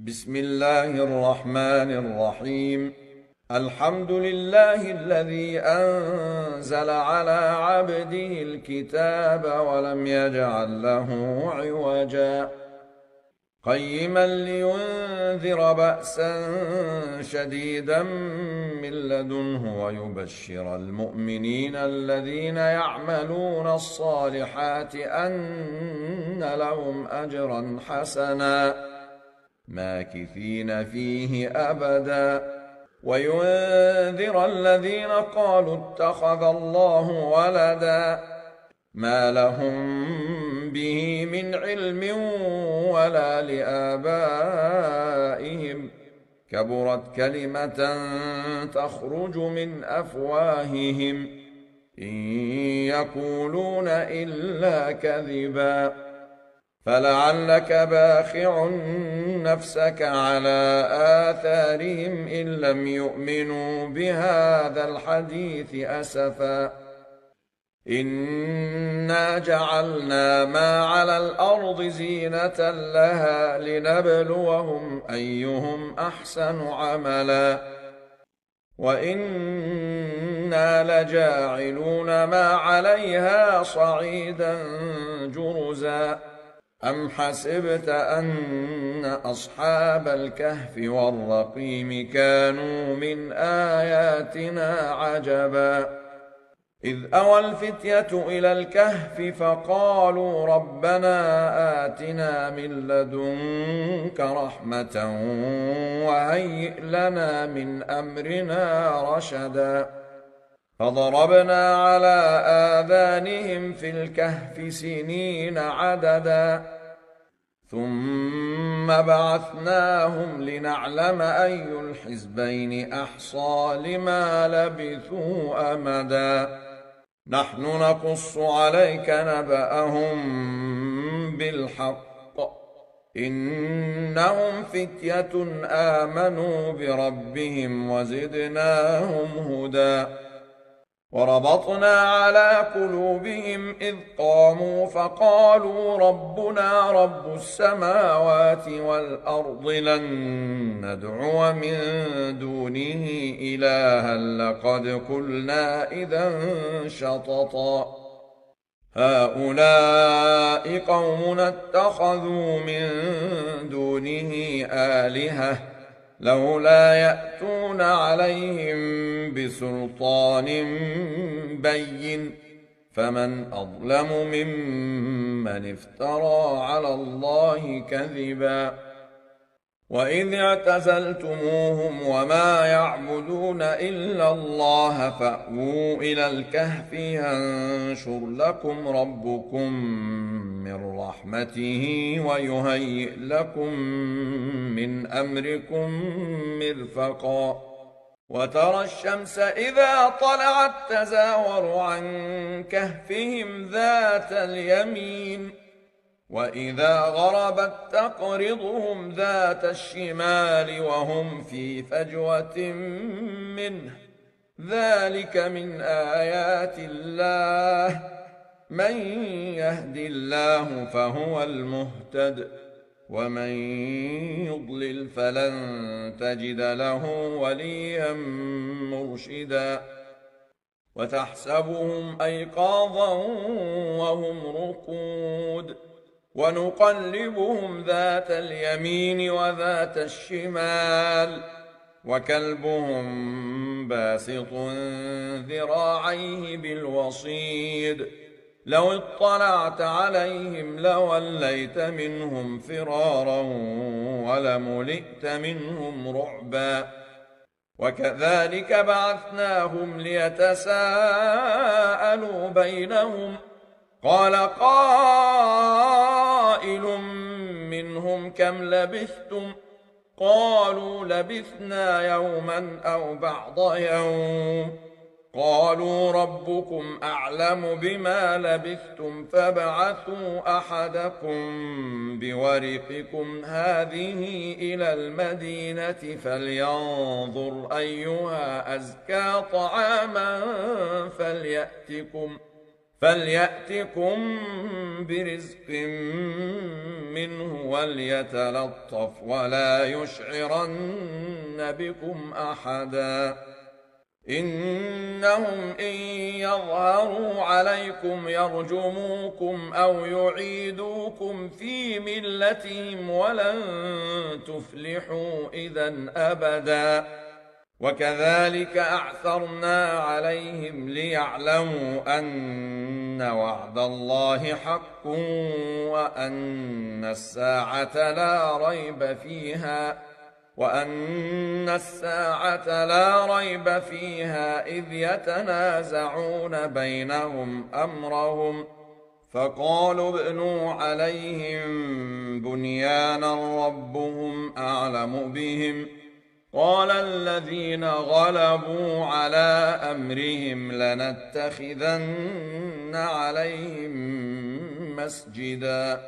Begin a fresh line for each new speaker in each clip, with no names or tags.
بسم الله الرحمن الرحيم. الحمد لله الذي أنزل على عبده الكتاب ولم يجعل له عوجا قيما لينذر بأسا شديدا من لدنه ويبشر المؤمنين الذين يعملون الصالحات أن لهم أجرا حسنا ماكثين فيه أبدا وينذر الذين قالوا اتخذ الله ولدا ما لهم به من علم ولا لآبائهم كبرت كلمة تخرج من أفواههم إن يقولون إلا كذبا فلعلك باخع نفسك على آثارهم إن لم يؤمنوا بهذا الحديث أسفا إنا جعلنا ما على الأرض زينة لها لنبلوهم أيهم أحسن عملا وإنا لجاعلون ما عليها صعيدا جرزا أم حسبت أن أصحاب الكهف والرقيم كانوا من آياتنا عجبا إذ أوى الفتية إلى الكهف فقالوا ربنا آتنا من لدنك رحمة وهيئ لنا من أمرنا رشدا فضربنا على آذانهم في الكهف سنين عددا ثم بعثناهم لنعلم أي الحزبين أحصى لما لبثوا أمدا نحن نقص عليك نبأهم بالحق إنهم فتية آمنوا بربهم وزدناهم هدى وربطنا على قلوبهم إذ قاموا فقالوا ربنا رب السماوات والأرض لن ندعو من دونه إلها لقد قلنا إذا شططا هؤلاء قوم اتخذوا من دونه آلهة لولا يأتون عليهم بسلطان بين فمن أظلم ممن افترى على الله كذبا وإذ اعتزلتموهم وما يعبدون إلا الله فأووا إلى الكهف ينشر لكم ربكم من رحمته ويهيئ لكم من أمركم مرفقا وترى الشمس إذا طلعت تزاور عن كهفهم ذات اليمين وإذا غربت تقرضهم ذات الشمال وهم في فجوة منه ذلك من آيات الله من يهد الله فهو المهتد ومن يضلل فلن تجد له وليا مرشدا وتحسبهم أيقاظا وهم رقود ونقلبهم ذات اليمين وذات الشمال وكلبهم باسط ذراعيه بالوصيد لو اطلعت عليهم لوليت منهم فرارا ولملئت منهم رعبا وكذلك بعثناهم ليتساءلوا بينهم قال قائل منهم كم لبثتم قالوا لبثنا يوما أو بعض يوم قالوا ربكم أعلم بما لبثتم فابعثوا أحدكم بورقكم هذه إلى المدينة فلينظر أيها أزكى طعاما فليأتكم برزق منه وليتلطف ولا يشعرن بكم أحدا إنهم إن يظهروا عليكم يرجموكم أو يعيدوكم في ملتهم ولن تفلحوا إذا أبدا وكذلك أعثرنا عليهم ليعلموا أن وعد الله حق وأن الساعة لا ريب فيها إذ يتنازعون بينهم أمرهم فقالوا ابنوا عليهم بنيانا ربهم أعلم بهم قال الذين غلبوا على أمرهم لنتخذن عليهم مسجدا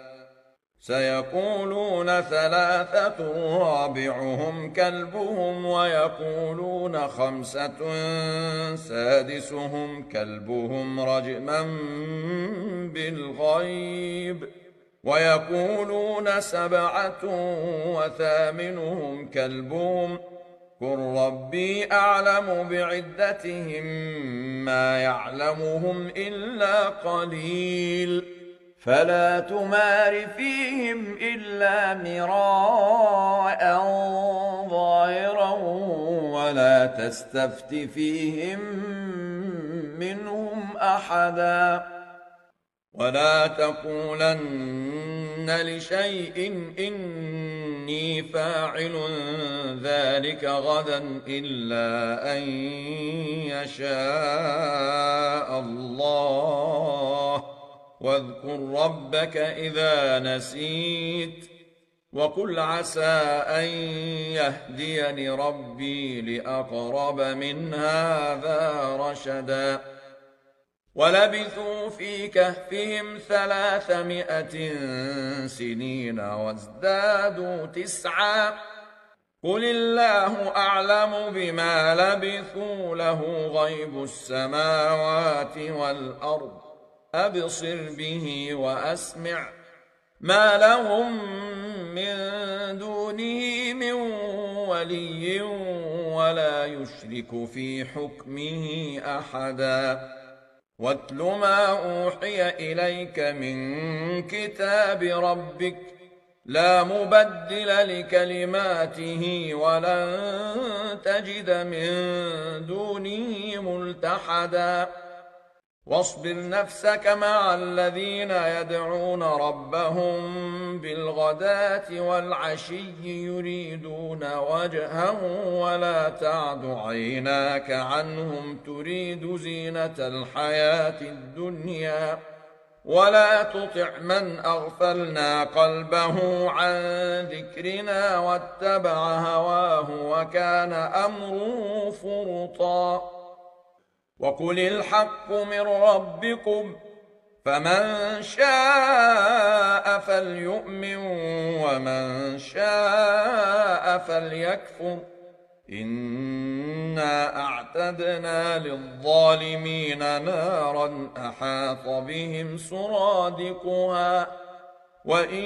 سيقولون ثلاثة رابعهم كلبهم ويقولون خمسة سادسهم كلبهم رجما بالغيب ويقولون سبعة وثامنهم كلبهم قل ربي أعلم بعدتهم ما يعلمهم إلا قليل فلا تمار فيهم إلا مراء ظاهرا ولا تستفت فيهم منهم أحدا ولا تقولن لشيء إني فاعل ذلك غدا إلا أن يشاء الله واذكر ربك إذا نسيت وقل عسى أن يهديني ربي لأقرب من هذا رشدا ولبثوا في كهفهم 300 سنين وازدادوا 9 قل الله أعلم بما لبثوا له غيب السماوات والأرض أبصر به وأسمع ما لهم من دونه من ولي ولا يشرك في حكمه أحدا واتل ما أوحي إليك من كتاب ربك لا مبدل لكلماته ولن تجد من دونه ملتحدا واصبر نفسك مع الذين يدعون ربهم بالغداة والعشي يريدون وجهه ولا تعد عيناك عنهم تريد زينة الحياة الدنيا ولا تطع من أغفلنا قلبه عن ذكرنا واتبع هواه وكان أمره فرطا وقل الحق من ربكم فمن شاء فليؤمن ومن شاء فليكفر إنا أعتدنا للظالمين نارا أحاط بهم سرادقها وإن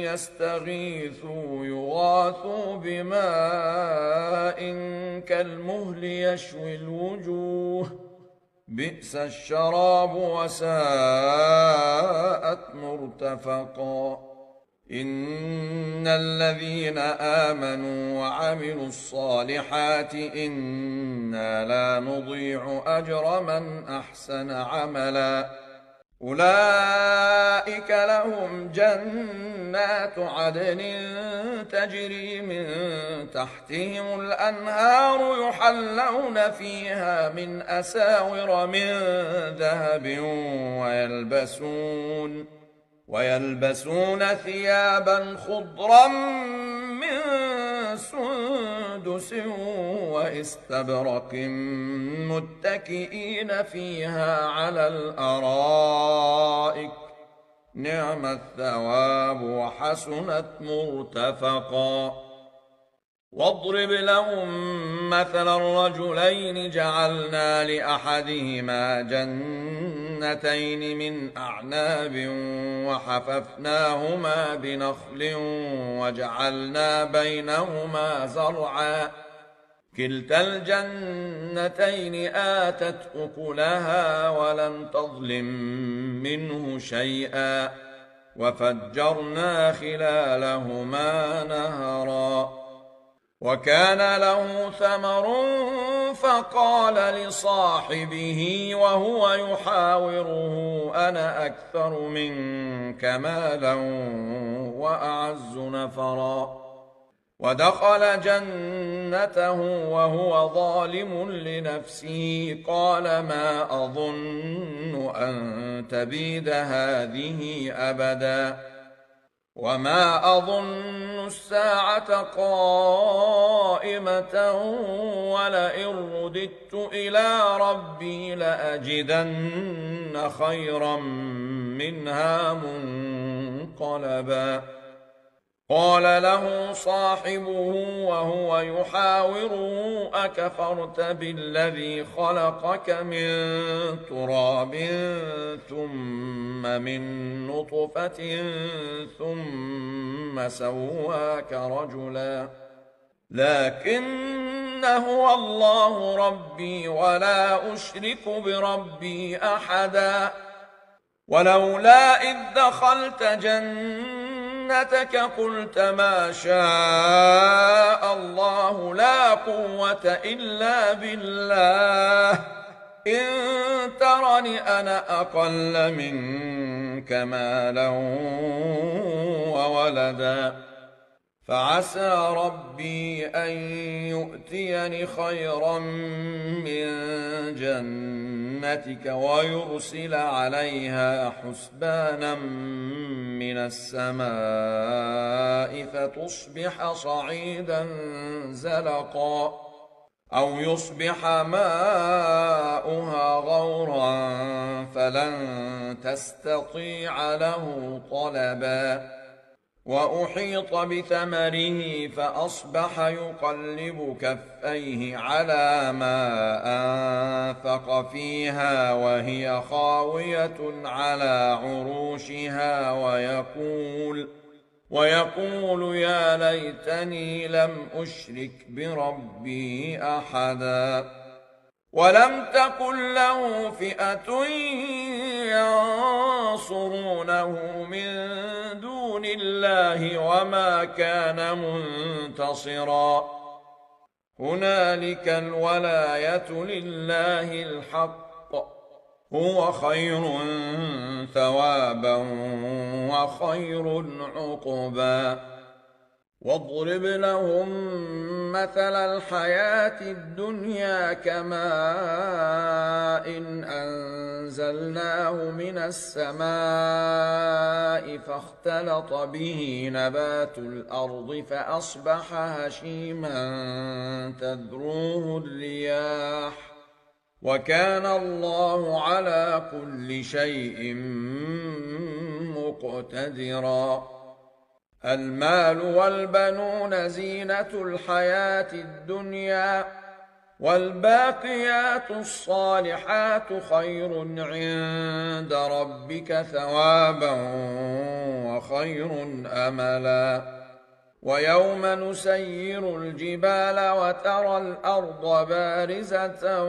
يستغيثوا يغاثوا بماء كالمهل يشوي الوجوه بئس الشراب وساءت مرتفقا إن الذين آمنوا وعملوا الصالحات إنا لا نضيع أجر من أحسن عملا أولئك لهم جنات عدن تجري من تحتهم الأنهار يحلون فيها من أساور من ذهب ويلبسون ثيابا خضرا من سندس واستبرق متكئين فيها على الأرائك نعم الثواب وحسنت مرتفقا واضرب لهم مثل الرجلين جعلنا لأحدهما جنتين من أعناب وحففناهما بنخل وجعلنا بينهما زرعا كلتا الجنتين آتت أكلها ولم تظلم منه شيئا وفجرنا خلالهما نهرا وكان له ثمر فقال لصاحبه وهو يحاوره أنا أكثر منك مالا وأعز نفرا ودخل جنته وهو ظالم لنفسه قال ما أظن أن تبيد هذه أبدا وما أظن الساعة قائمة ولئن رددت إلى ربي لأجدن خيرا منها منقلبا قال له صاحبه وهو يحاوره أكفرت بالذي خلقك من تراب ثم من نطفة ثم سواك رجلا لكن هو الله ربي ولا أشرك بربي أحدا ولولا إذ دخلت جنتك قلت ما شاء الله لا قوة إلا بالله إن ترني أنا أقل منك مالا وولدا فعسى ربي أن يؤتيني خيرا من جنتك ويرسل عليها حسبانا من السماء فتصبح صعيدا زلقا أو يصبح ماؤها غورا فلن تستطيع له طلبا وأحيط بثمره فأصبح يقلب كفيه على ما أنفق فيها وهي خاوية على عروشها ويقول يا ليتني لم أشرك بربي أحدا ولم تكن له فئة ينصرونه من دون الله وما كان منتصرا هنالك الولاية لله الحق هو خير ثوابا وخير عقبا واضرب لهم مثل الحياة الدنيا كماء إن أنزلناه من السماء فاختلط به نبات الأرض فأصبح هشيما تذروه الرياح وكان الله على كل شيء مقتدرا المال والبنون زينة الحياة الدنيا والباقيات الصالحات خير عند ربك ثوابا وخير أملا ويوم نسير الجبال وترى الأرض بارزة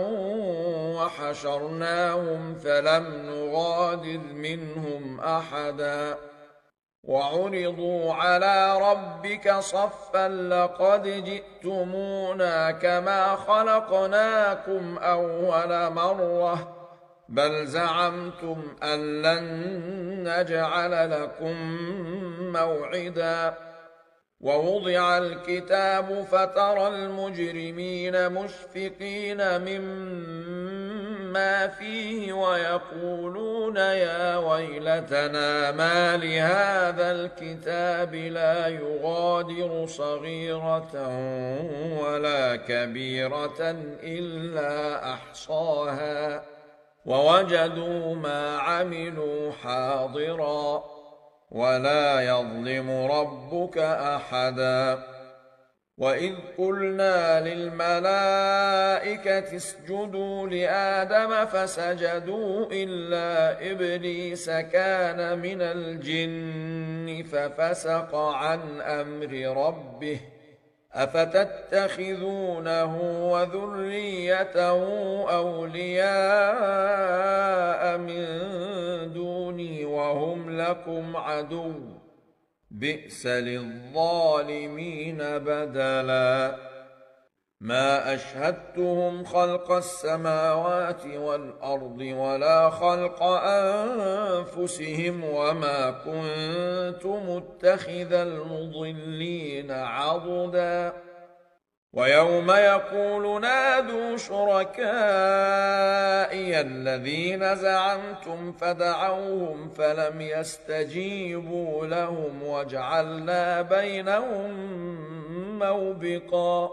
وحشرناهم فلم نغادر منهم أحدا وعرضوا على ربك صفا لقد جئتمونا كما خلقناكم أول مرة بل زعمتم أن لن نجعل لكم موعدا ووضع الكتاب فترى المجرمين مشفقين مما فيه ويقولون يا ويلتنا ما لهذا الكتاب لا يغادر صغيرة ولا كبيرة إلا أحصاها ووجدوا ما عملوا حاضرا ولا يظلم ربك أحدا وإذ قلنا للملائكة اسجدوا لآدم فسجدوا إلا إبليس كان من الجن ففسق عن أمر ربه أفتتخذونه وذريته أولياء من دوني وهم لكم عدو بئس للظالمين بدلا ما أشهدتهم خلق السماوات والأرض ولا خلق أنفسهم وما كنت متخذ المضلين عضدا ويوم يقول نادوا شركائي الذين زعمتم فدعوهم فلم يستجيبوا لهم وجعلنا بينهم موبقا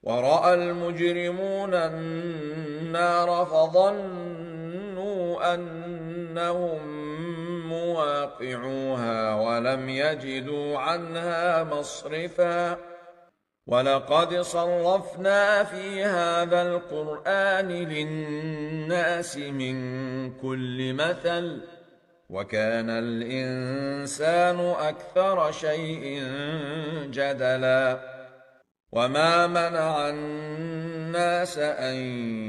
ورأى المجرمون النار فظنوا أنهم مواقعوها ولم يجدوا عنها مصرفا ولقد صرفنا في هذا القرآن للناس من كل مثل وكان الإنسان أكثر شيء جدلا وما منع الناس أن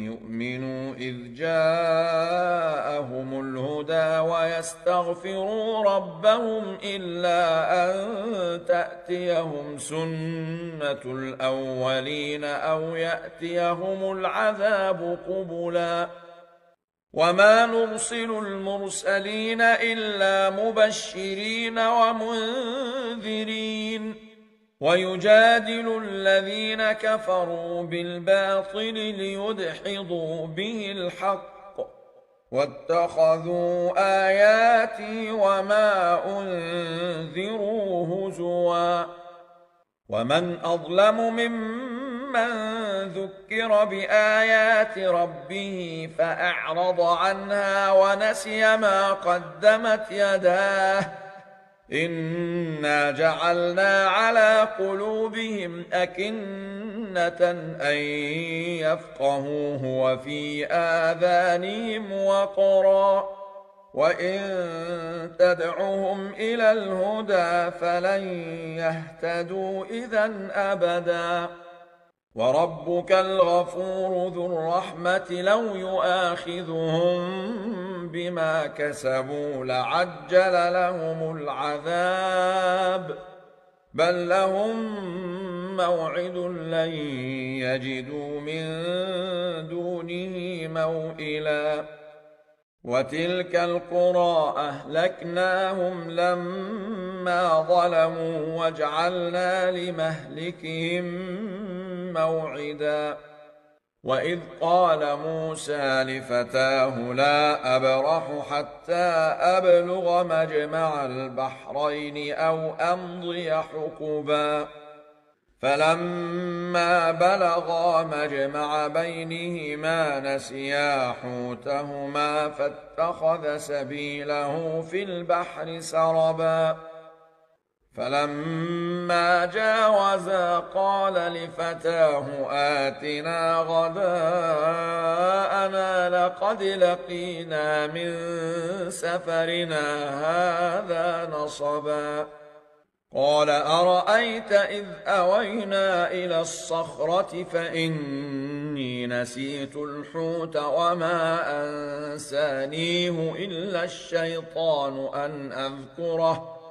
يؤمنوا إذ جاءهم الهدى ويستغفروا ربهم إلا أن تأتيهم سنة الأولين أو يأتيهم العذاب قبلا وما نرسل المرسلين إلا مبشرين ومنذرين ويجادل الذين كفروا بالباطل ليدحضوا به الحق واتخذوا آياتي وما أنذروا هزوا ومن أظلم ممن ذكر بآيات ربه فأعرض عنها ونسي ما قدمت يداه إنا جعلنا على قلوبهم أكنة أن يفقهوه وفي آذانهم وقرا وإن تدعهم إلى الهدى فلن يهتدوا إذا أبدا وربك الغفور ذو الرحمة لو يؤاخذهم بما كسبوا لعجل لهم العذاب بل لهم موعد لن يجدوا من دونه موئلا وتلك القرى أهلكناهم لما ظلموا وجعلنا لمهلكهم موعدا وإذ قال موسى لفتاه لا أبرح حتى أبلغ مجمع البحرين أو أمضي حقبا فلما بلغا مجمع بينهما نسيا حوتهما فاتخذ سبيله في البحر سربا فلما جاوزا قال لفتاه آتنا غداءنا لقد لقينا من سفرنا هذا نصبا قال أرأيت إذ أوينا إلى الصخرة فإني نسيت الحوت وما أنسانيه إلا الشيطان أن أذكره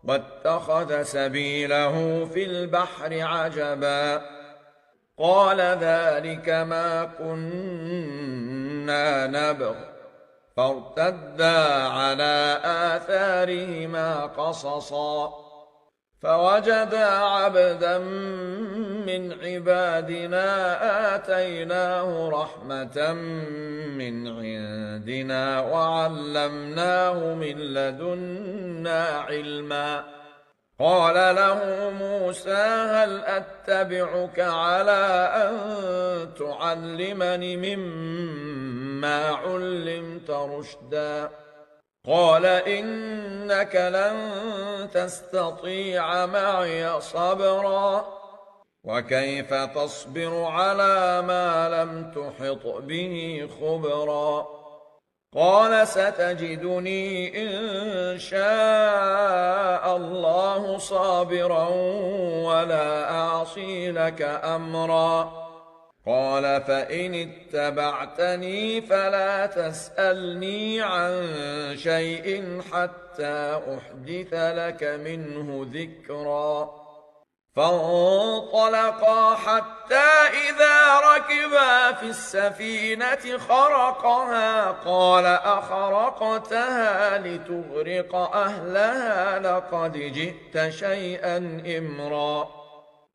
واتخذ سبيله في البحر عجبا قال ذلك ما كنا نبغ فارتدا على آثارهما قصصا فوجدا عبدا من عبادنا آتيناه رحمة من عندنا وعلمناه من لدنا علما قال له موسى هل أتبعك على أن تعلمني مما علمت رشدا قال إنك لن تستطيع معي صبرا وكيف تصبر على ما لم تحط به خبرا قال ستجدني إن شاء الله صابرا ولا أعصي لك أمرا قال فإن اتبعتني فلا تسألني عن شيء حتى أحدث لك منه ذكرا فانطلقا حتى إذا ركبا في السفينة خرقها قال أخرقتها لتغرق أهلها لقد جئت شيئا إمرا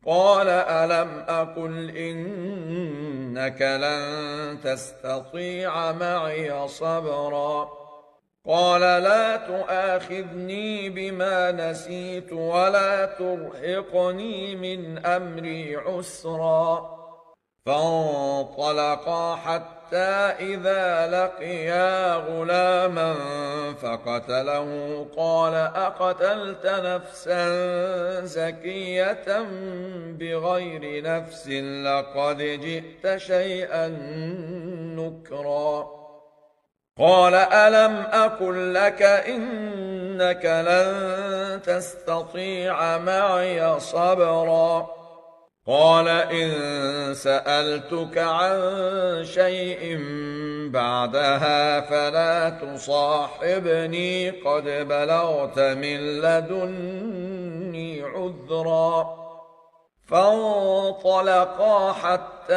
قال ألم أقل إنك لن تستطيع معي صبرا قال لا تؤاخذني بما نسيت ولا ترهقني من أمري عسرا فانطلقا حتى إذا لقيا غلاما فقتله قال أقتلت نفسا زكية بغير نفس لقد جئت شيئا نكرا قال ألم أقل لك إنك لن تستطيع معي صبرا قال إن سألتك عن شيء بعدها فلا تصاحبني قد بلغت من لدني عذرا فانطلقا حتى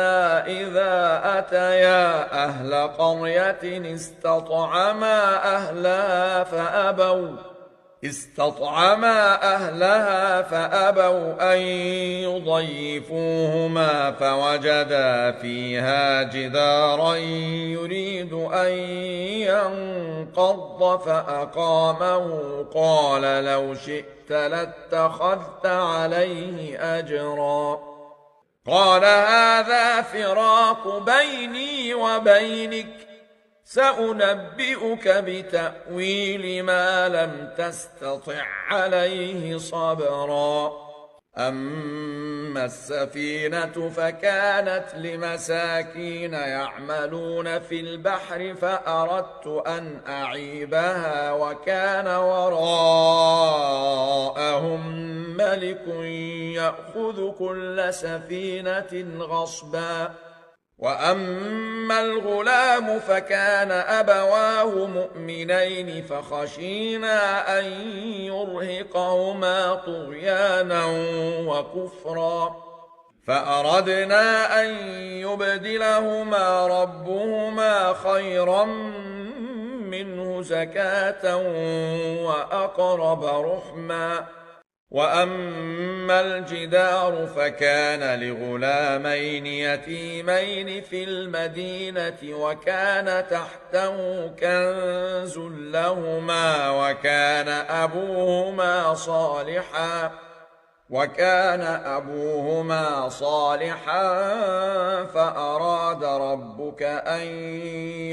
إذا أتيا أهل قرية استطعما أهلها فأبوا أن يضيفوهما فوجدا فيها جدارا يريد أن ينقض فأقامه قال لو شئت لاتخذت عليه أجرا قال هذا فراق بيني وبينك سأنبئك بتأويل ما لم تستطع عليه صبرا أما السفينة فكانت لمساكين يعملون في البحر فأردت أن أعيبها وكان وراءهم ملك يأخذ كل سفينة غصبا وأما الغلام فكان أبواه مؤمنين فخشينا أن يرهقهما طغيانا وكفرا فأردنا أن يبدلهما ربهما خيرا منه زكاة وأقرب رحما وأما الجدار فكان لغلامين يتيمين في المدينة وكان تحته كنز لهما وكان أبوهما صالحا فأراد ربك أن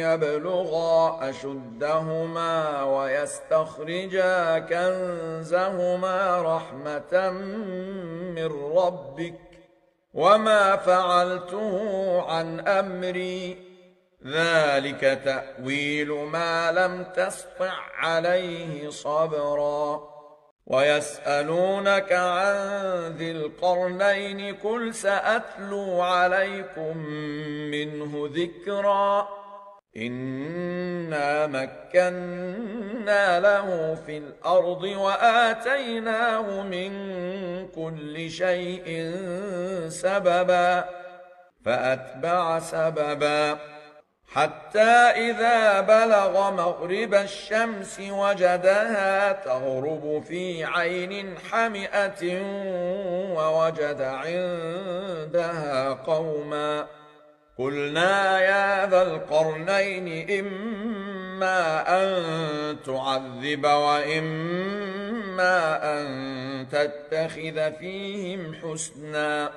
يبلغا أشدهما ويستخرجا كنزهما رحمة من ربك وما فعلته عن أمري ذلك تأويل ما لم تسطع عليه صبرا ويسألونك عن ذي القرنين قل سأتلو عليكم منه ذكرا إنا مكنا له في الأرض وآتيناه من كل شيء سببا فأتبع سببا حتى إذا بلغ مغرب الشمس وجدها تغرب في عين حمئة ووجد عندها قوما قلنا يا ذا القرنين إما أن تعذب وإما أن تتخذ فيهم حسنا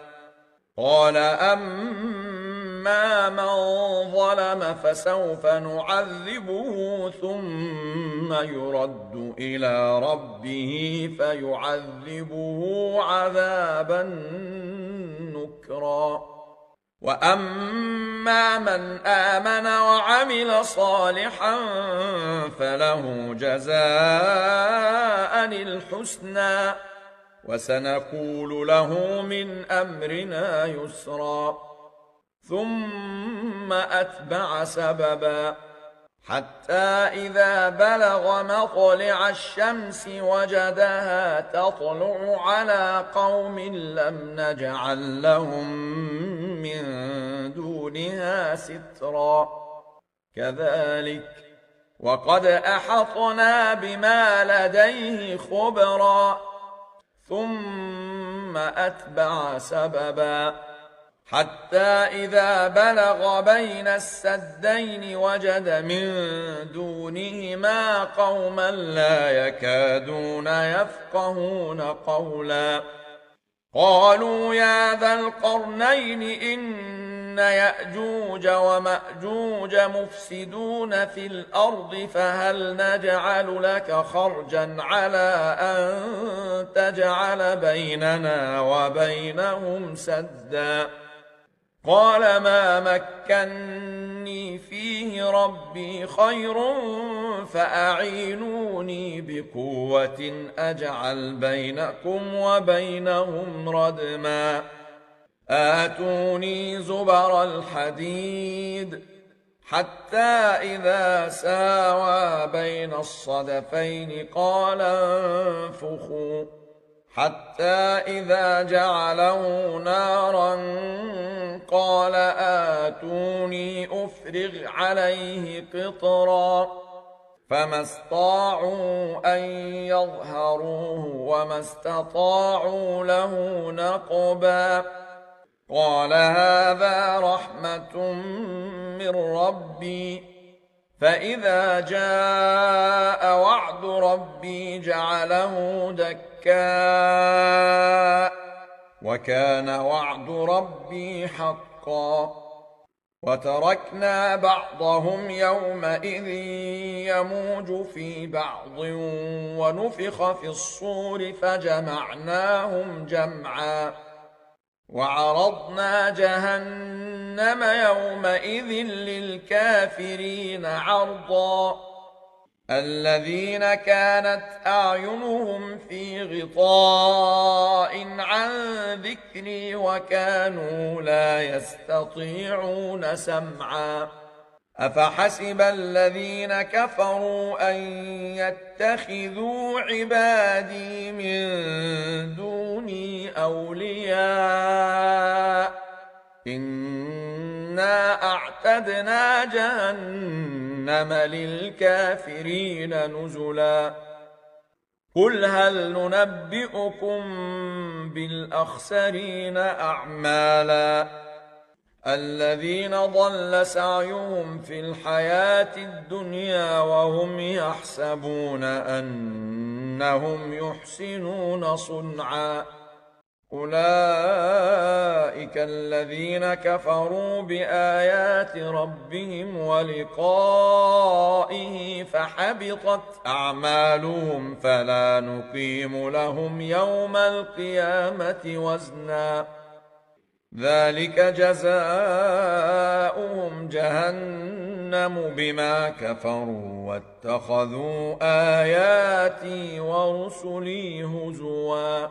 قال أما من ظلم فسوف نعذبه ثم يرد إلى ربه فيعذبه عذابا ذكرا. وأما من آمن وعمل صالحا فله جزاء الحسنى وسنقول له من أمرنا يسرا. ثم أتبع سببا حتى إذا بلغ مطلع الشمس وجدها تطلع على قوم لم نجعل لهم من دونها سترا. كذلك وقد أحطنا بما لديه خبرا. ثم أتبع سببا حتى إذا بلغ بين السدين وجد من دونهما قوما لا يكادون يفقهون قولا. قالوا يا ذا القرنين إن يأجوج ومأجوج مفسدون في الأرض فهل نجعل لك خرجا على أن تجعل بيننا وبينهم سدا. قال ما مكني فيه ربي خير فأعينوني بقوة أجعل بينكم وبينهم ردما. آتوني زبر الحديد حتى إذا ساوى بين الصدفين قال انفخوا حتى إذا جعله نارا قال آتوني أفرغ عليه قطرا. فما استطاعوا أن يظهروه وما استطاعوا له نقبا. قال هذا رحمة من ربي فإذا جاء وعد ربي جعله دكا وكان وعد ربي حقا. وتركنا بعضهم يومئذ يموج في بعض ونفخ في الصور فجمعناهم جمعا. وعرضنا جهنم يومئذ للكافرين عرضا. الذين كانت أعينهم في غطاء عن ذكري وكانوا لا يستطيعون سمعا. أفحسب الذين كفروا أن يتخذوا عبادي من دوني أولياء إنا أعتدنا جهنم للكافرين نزلا. قل هل ننبئكم بالأخسرين أعمالا الذين ضل سعيهم في الحياة الدنيا وهم يحسبون أنهم يحسنون صنعا. أولئك الذين كفروا بآيات ربهم ولقائه فحبطت أعمالهم فلا نقيم لهم يوم القيامة وزنا. ذلك جزاؤهم جهنم بما كفروا واتخذوا آياتي ورسلي هزوا.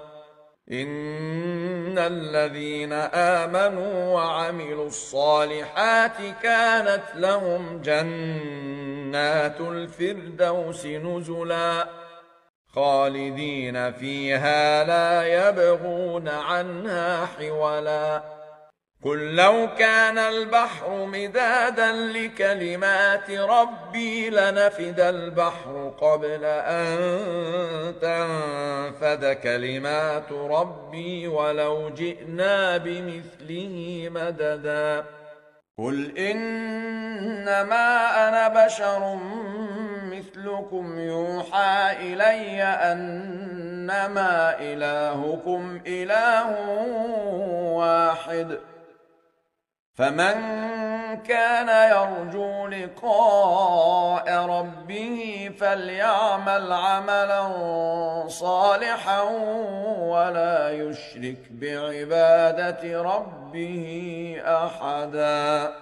إن الذين آمنوا وعملوا الصالحات كانت لهم جنات الفردوس نزلا خالدين فيها لا يبغون عنها حولا. قل لو كان البحر مدادا لكلمات ربي لنفد البحر قبل أن تنفد كلمات ربي ولو جئنا بمثله مددا. قل إنما أنا بشر مثلكم يوحى إلي أنما إلهكم إله واحد فمن كان يرجو لقاء ربه فليعمل عملا صالحا ولا يشرك بعبادة ربه أحدا.